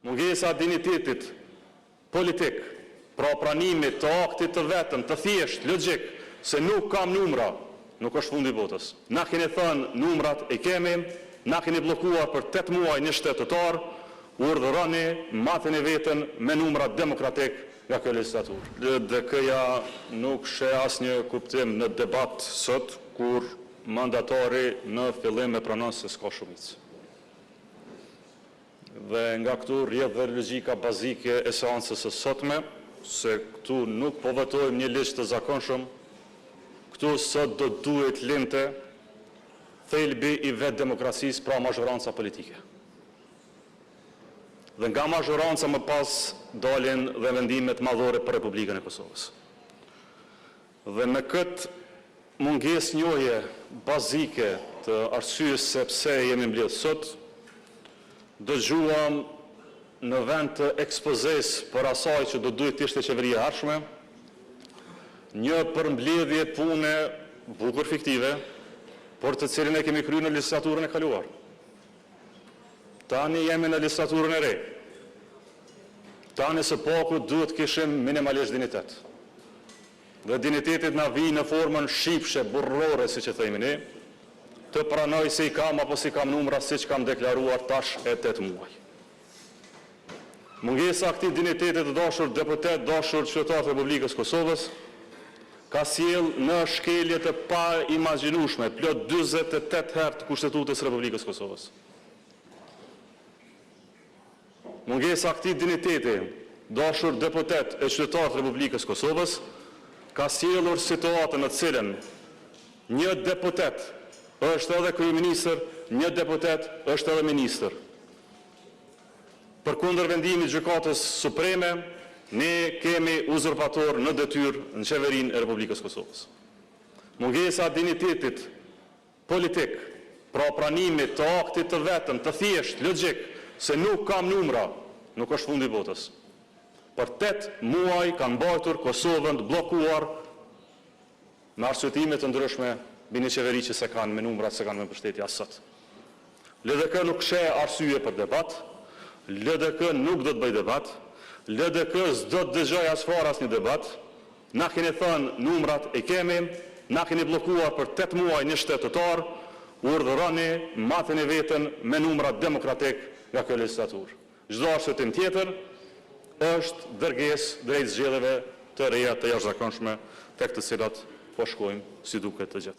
Mungesa dinjitetit politik, pra pranimit të aktit të vetëm, të thjesht, logjik, se nuk kam numra, nuk është fundi botës. Na keni thënë numrat e kemi, na keni blokuar për 8 muaj një shtetëtar, urdhëroni matën e vetën me numrat demokratik nga kjo legislaturë. LDK-ja nuk sheh asnjë kuptim në debat sot, kur mandatari në fillim e pranon se s'ka shumicë. Dhe nga këtu rrjedh dhe logjika bazike e seancës së sotme, se këtu nuk po votojmë një ligj të zakonshëm, këtu sot do duhet linte thelbi i vetë demokracisë, pra mazhoranca politike. Dhe nga mazhoranca më pas dalin dhe vendimet madhore për Republikën e Kosovës. Dhe me këtë mungesë njohje bazike të arsyes se pse jemi mbledhur sot, dëgjuam në vend të ekspozes për asaj që do duhet të ishte qeveria e ardhshme, një përmbledhje pune bukur fiktive, por të cilin e kemi kryer në legislaturën e kaluar. Tani jemi në legislaturën e re. Tani së paku duhet kishim minimalisht dinitet. Dhe dinitetit na vi në formën shipshe, burrore, siç e themi ne, të pranoj se i kam apo si kam numra, siç kam deklaruar tash e 8 muaj. Mungesa këtij dinitetit të dashur deputet, dashur qytetar të Republikës Kosovës, ka sjell në shkelje të pa imagjinueshme, plot 48 herë të Kushtetutës së Republikës Kosovës. Mungesa këtij diniteti, dashur deputet e qytetar të Republikës Kosovës, ka sjellur situatën në cilën një deputet është edhe kryeministër, një deputet është edhe ministër. Përkundër vendimit Gjykatës Supreme, ne kemi uzurpator në detyrë në qeverinë e Republikës Kosovës. Mungesa dinjitetit politik, pra pranimit të aktit të vetëm, të thjesht, logjik, se nuk kam numra, nuk është fundi botës. Për 8 muaj kanë mbajtur Kosovën të bllokuar me arsyetime të ndryshme bini qeveri që se kanë me numrat, se kanë me mbështetje as sot. LDK nuk sheh arsye për debat, LDK nuk do të bëj debat, LDK s'do të dëgjoj as fare asnjë debat. Na keni thënë numrat e kemi, na keni bllokuar për 8 muaj një shtetëtar, urdhëroni matën e vetën me numrat demokratik nga kjo legislaturë. Çdo arsyetim tjetër është dërgesë drejt zgjedhjeve të reja të jashtëzakonshme, tek të cilat po shkojmë si duket të gjithë.